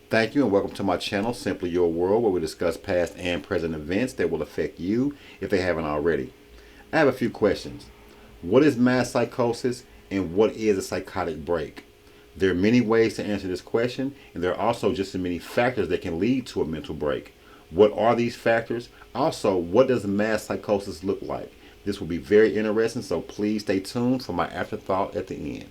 Thank you and welcome to my channel, Simply Your World, where we discuss past and present events that will affect you if they haven't already. I have a few questions. What is mass psychosis and what is a psychotic break? There are many ways to answer this question, and there are also just as many factors that can lead to a mental break. What are these factors? Also, what does mass psychosis look like? This will be very interesting, so please stay tuned for my afterthought at the end.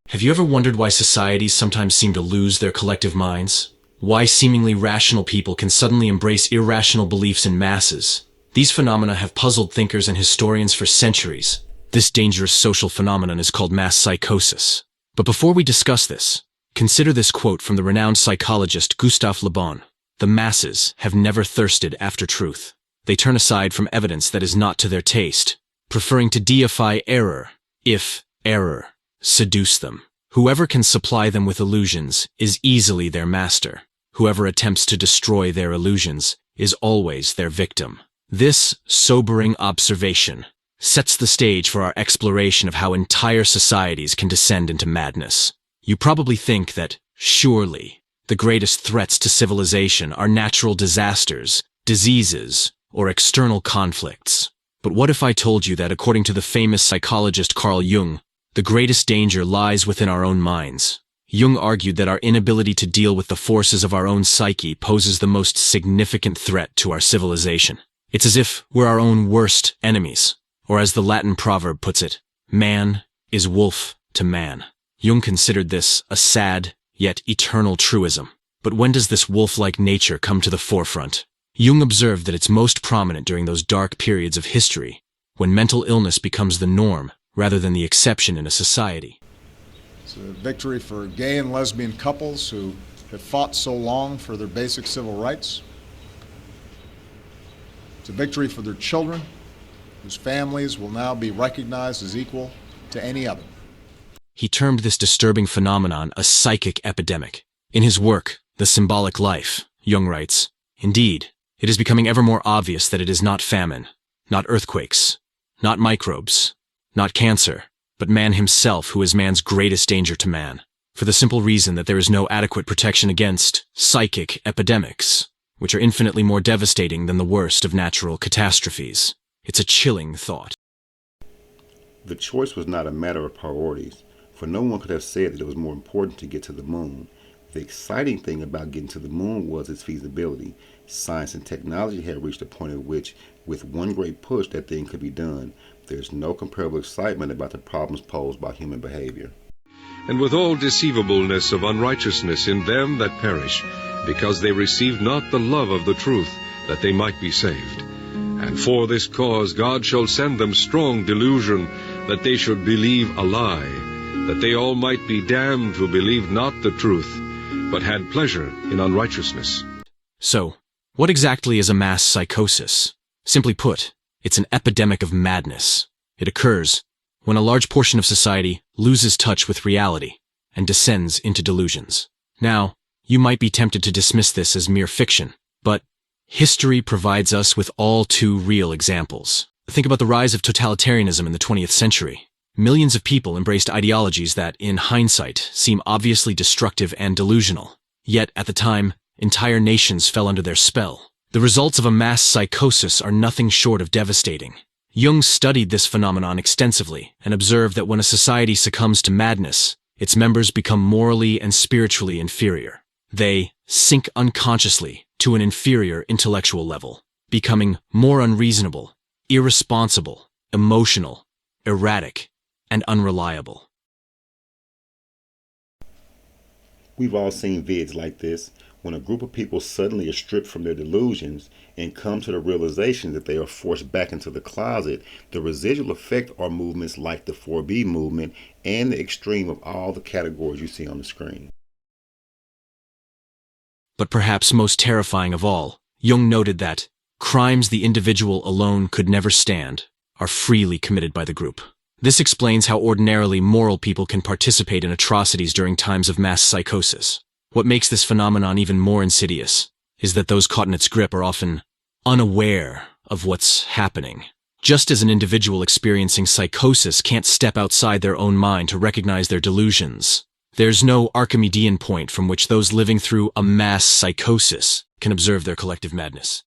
Have you ever wondered why societies sometimes seem to lose their collective minds? Why seemingly rational people can suddenly embrace irrational beliefs in masses? These phenomena have puzzled thinkers and historians for centuries. This dangerous social phenomenon is called mass psychosis. But before we discuss this, consider this quote from the renowned psychologist Gustave Le Bon. "The masses have never thirsted after truth. They turn aside from evidence that is not to their taste, preferring to deify error, if error seduce them. Whoever can supply them with illusions is easily their master. Whoever attempts to destroy their illusions is always their victim." This sobering observation sets the stage for our exploration of how entire societies can descend into madness. You probably think that, surely, the greatest threats to civilization are natural disasters, diseases, or external conflicts. But what if I told you that, according to the famous psychologist Carl Jung, the greatest danger lies within our own minds? Jung argued that our inability to deal with the forces of our own psyche poses the most significant threat to our civilization. It's as if we're our own worst enemies, or as the Latin proverb puts it, man is wolf to man. Jung considered this a sad, yet eternal truism. But when does this wolf-like nature come to the forefront? Jung observed that it's most prominent during those dark periods of history, when mental illness becomes the norm rather than the exception in a society. It's a victory for gay and lesbian couples who have fought so long for their basic civil rights. It's a victory for their children, whose families will now be recognized as equal to any other. He termed this disturbing phenomenon a psychic epidemic. In his work, The Symbolic Life, Jung writes, "Indeed, it is becoming ever more obvious that it is not famine, not earthquakes, not microbes, not cancer, but man himself who is man's greatest danger to man, for the simple reason that there is no adequate protection against psychic epidemics, which are infinitely more devastating than the worst of natural catastrophes." It's a chilling thought. The choice was not a matter of priorities, for no one could have said that it was more important to get to the moon. The exciting thing about getting to the moon was its feasibility. Science and technology had reached a point at which, with one great push, that thing could be done. There's no comparable excitement about the problems posed by human behavior. "And with all deceivableness of unrighteousness in them that perish, because they received not the love of the truth, that they might be saved. And for this cause God shall send them strong delusion, that they should believe a lie, that they all might be damned who believed not the truth, but had pleasure in unrighteousness." So, what exactly is a mass psychosis? Simply put, it's an epidemic of madness. It occurs when a large portion of society loses touch with reality and descends into delusions. Now, you might be tempted to dismiss this as mere fiction, but history provides us with all too real examples. Think about the rise of totalitarianism in the 20th century. Millions of people embraced ideologies that, in hindsight, seem obviously destructive and delusional. Yet, at the time, entire nations fell under their spell. The results of a mass psychosis are nothing short of devastating. Jung studied this phenomenon extensively and observed that when a society succumbs to madness, its members become morally and spiritually inferior. They sink unconsciously to an inferior intellectual level, becoming more unreasonable, irresponsible, emotional, erratic, and unreliable. We've all seen vids like this, when a group of people suddenly are stripped from their delusions and come to the realization that they are forced back into the closet. The residual effect are movements like the 4B movement and the extreme of all the categories you see on the screen. But perhaps most terrifying of all, Jung noted that crimes the individual alone could never stand are freely committed by the group. This explains how ordinarily moral people can participate in atrocities during times of mass psychosis. What makes this phenomenon even more insidious is that those caught in its grip are often unaware of what's happening. Just as an individual experiencing psychosis can't step outside their own mind to recognize their delusions, There's no Archimedean point from which those living through a mass psychosis can observe their collective madness.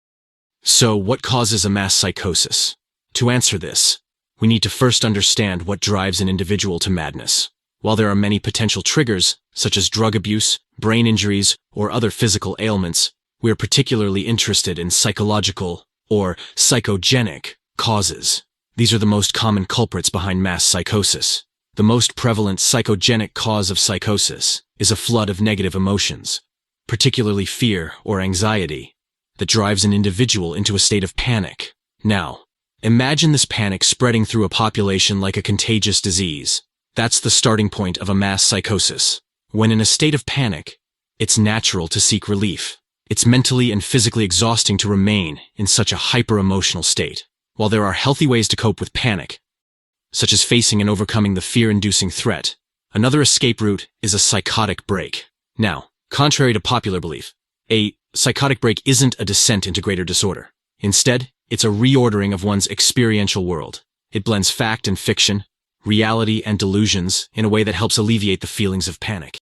So, what causes a mass psychosis? To answer this, we need to first understand what drives an individual to madness. While there are many potential triggers, such as drug abuse, brain injuries, or other physical ailments, we are particularly interested in psychological, or psychogenic, causes. These are the most common culprits behind mass psychosis. The most prevalent psychogenic cause of psychosis is a flood of negative emotions, particularly fear or anxiety, that drives an individual into a state of panic. Now, imagine this panic spreading through a population like a contagious disease. That's the starting point of a mass psychosis. When in a state of panic, it's natural to seek relief. It's mentally and physically exhausting to remain in such a hyper-emotional state. While there are healthy ways to cope with panic, such as facing and overcoming the fear-inducing threat, another escape route is a psychotic break. Now, contrary to popular belief, a psychotic break isn't a descent into greater disorder. Instead, it's a reordering of one's experiential world. It blends fact and fiction, reality and delusions in a way that helps alleviate the feelings of panic.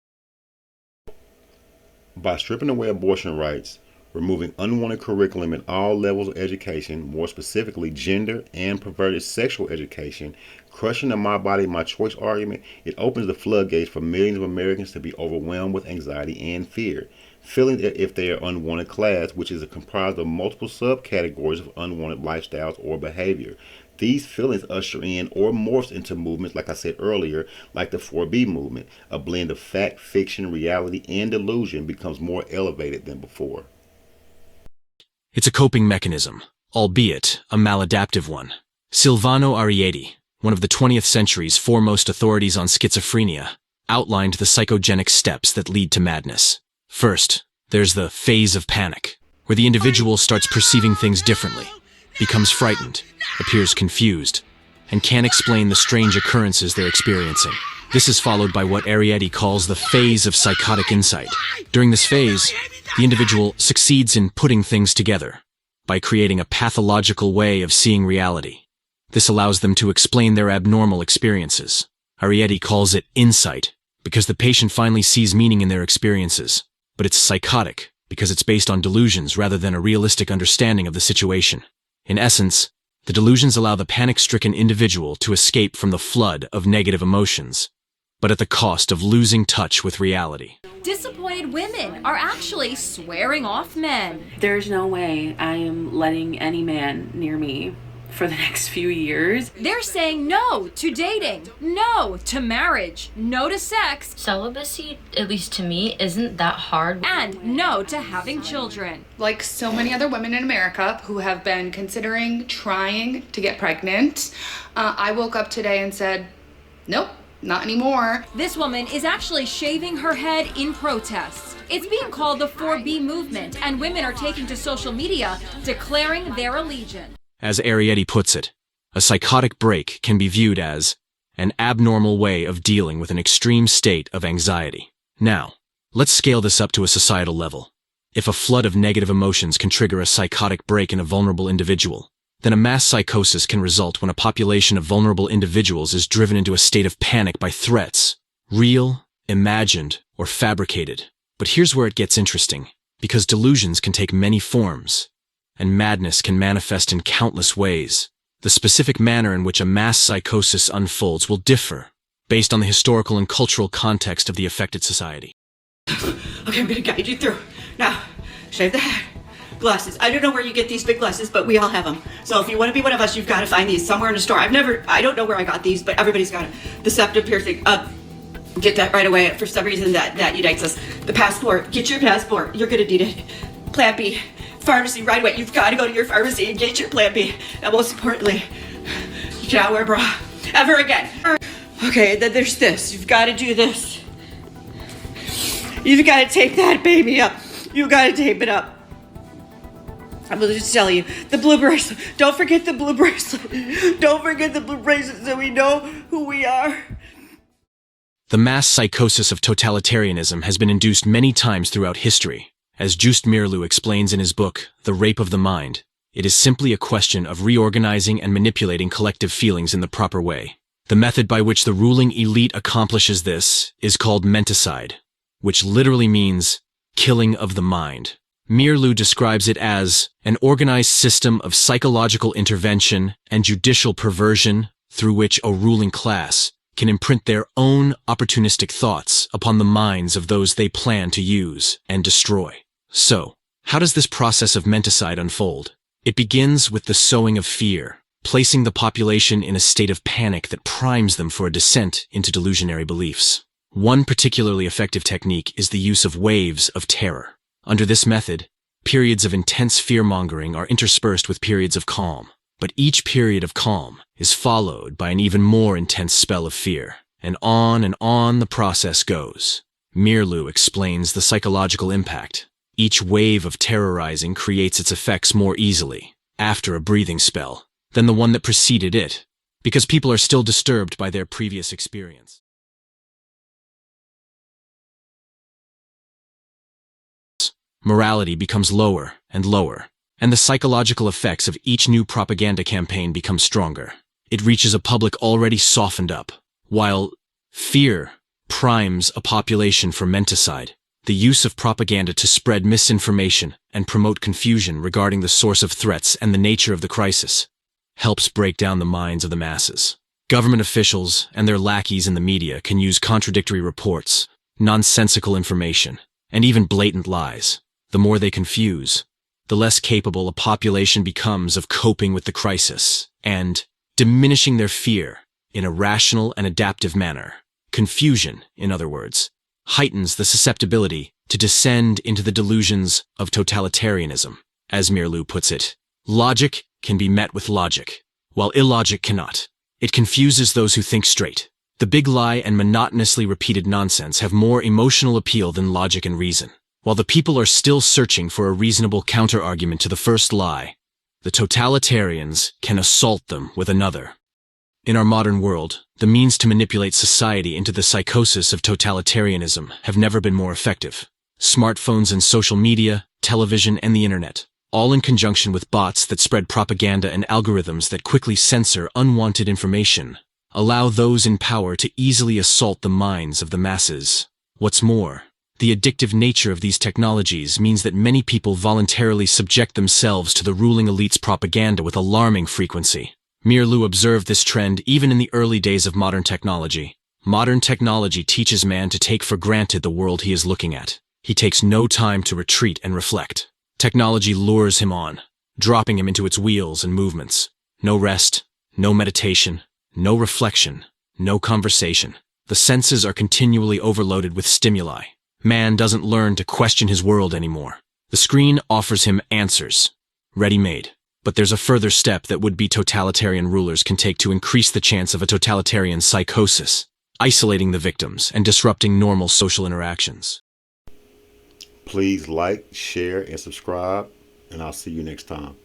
By stripping away abortion rights, removing unwanted curriculum in all levels of education, more specifically gender and perverted sexual education, crushing the my body, my choice argument, it opens the floodgates for millions of Americans to be overwhelmed with anxiety and fear, feeling that if they are unwanted class, which is comprised of multiple subcategories of unwanted lifestyles or behavior. These feelings usher in or morphs into movements, like I said earlier, like the 4B movement. A blend of fact, fiction, reality, and delusion becomes more elevated than before. It's a coping mechanism, albeit a maladaptive one. Silvano Arrietty, one of the 20th century's foremost authorities on schizophrenia, outlined the psychogenic steps that lead to madness. First, there's the phase of panic, where the individual starts perceiving things differently, becomes frightened, appears confused, and can't explain the strange occurrences they're experiencing. This is followed by what Arrietty calls the phase of psychotic insight. During this phase, the individual succeeds in putting things together by creating a pathological way of seeing reality. This allows them to explain their abnormal experiences. Arrietty calls it insight because the patient finally sees meaning in their experiences, but it's psychotic because it's based on delusions rather than a realistic understanding of the situation. In essence, the delusions allow the panic-stricken individual to escape from the flood of negative emotions, but at the cost of losing touch with reality. Disappointed women are actually swearing off men. There's no way I am letting any man near me for the next few years. They're saying no to dating, no to marriage, no to sex, Celibacy, at least to me, isn't that hard. and no to having children. Like so many other women in America who have been considering trying to get pregnant, I woke up today and said, nope, not anymore. This woman is actually shaving her head in protest. It's being called the 4B movement, and women are taking to social media declaring their allegiance. As Arrietty puts it, a psychotic break can be viewed as an abnormal way of dealing with an extreme state of anxiety. Now, let's scale this up to a societal level. If a flood of negative emotions can trigger a psychotic break in a vulnerable individual, then a mass psychosis can result when a population of vulnerable individuals is driven into a state of panic by threats, real, imagined, or fabricated. But here's where it gets interesting, because delusions can take many forms, and madness can manifest in countless ways. The specific manner in which a mass psychosis unfolds will differ based on the historical and cultural context of the affected society. Okay, I'm gonna guide you through. Now, shave the head. Glasses. I don't know where you get these big glasses, but we all have them. So if you want to be one of us, you've got to find these somewhere in a store. I don't know where I got these, but everybody's got it. The septum piercing. Get that right away. For some reason that unites us. The passport. Get your passport. You're gonna need it. Plan B. Pharmacy right away. You've got to go to your pharmacy and get your Plan B. And most importantly, you cannot wear a bra ever again. Okay, then there's this. You've got to do this. You've got to tape that baby up. You've got to tape it up. I'm going to just tell you, the blue bracelet. Don't forget the blue bracelet. Don't forget the blue bracelet so we know who we are. The mass psychosis of totalitarianism has been induced many times throughout history. As Just Mirlu explains in his book, The Rape of the Mind, it is simply a question of reorganizing and manipulating collective feelings in the proper way. The method by which the ruling elite accomplishes this is called menticide, which literally means killing of the mind. Mirlu describes it as an organized system of psychological intervention and judicial perversion through which a ruling class can imprint their own opportunistic thoughts upon the minds of those they plan to use and destroy. So, how does this process of menticide unfold? It begins with the sowing of fear, placing the population in a state of panic that primes them for a descent into delusionary beliefs. One particularly effective technique is the use of waves of terror. Under this method, periods of intense fear-mongering are interspersed with periods of calm, but each period of calm is followed by an even more intense spell of fear, and on the process goes. Mirlu explains the psychological impact. Each wave of terrorizing creates its effects more easily, after a breathing spell, than the one that preceded it, because people are still disturbed by their previous experience. Morality becomes lower and lower, and the psychological effects of each new propaganda campaign become stronger. It reaches a public already softened up, while fear primes a population for menticide. The use of propaganda to spread misinformation and promote confusion regarding the source of threats and the nature of the crisis helps break down the minds of the masses. Government officials and their lackeys in the media can use contradictory reports, nonsensical information, and even blatant lies. The more they confuse, the less capable a population becomes of coping with the crisis and diminishing their fear in a rational and adaptive manner. Confusion, in other words, heightens the susceptibility to descend into the delusions of totalitarianism. As Mirlu puts it, logic can be met with logic, while illogic cannot. It confuses those who think straight. The big lie and monotonously repeated nonsense have more emotional appeal than logic and reason. While the people are still searching for a reasonable counter-argument to the first lie, the totalitarians can assault them with another. In our modern world, the means to manipulate society into the psychosis of totalitarianism have never been more effective. Smartphones and social media, television, and the internet, all in conjunction with bots that spread propaganda and algorithms that quickly censor unwanted information, allow those in power to easily assault the minds of the masses. What's more, the addictive nature of these technologies means that many people voluntarily subject themselves to the ruling elite's propaganda with alarming frequency. Mirlu observed this trend even in the early days of modern technology. Modern technology teaches man to take for granted the world he is looking at. He takes no time to retreat and reflect. Technology lures him on, dropping him into its wheels and movements. No rest, no meditation, no reflection, no conversation. The senses are continually overloaded with stimuli. Man doesn't learn to question his world anymore. The screen offers him answers, ready-made. But there's a further step that would-be totalitarian rulers can take to increase the chance of a totalitarian psychosis, isolating the victims and disrupting normal social interactions. Please like, share, and subscribe, and I'll see you next time.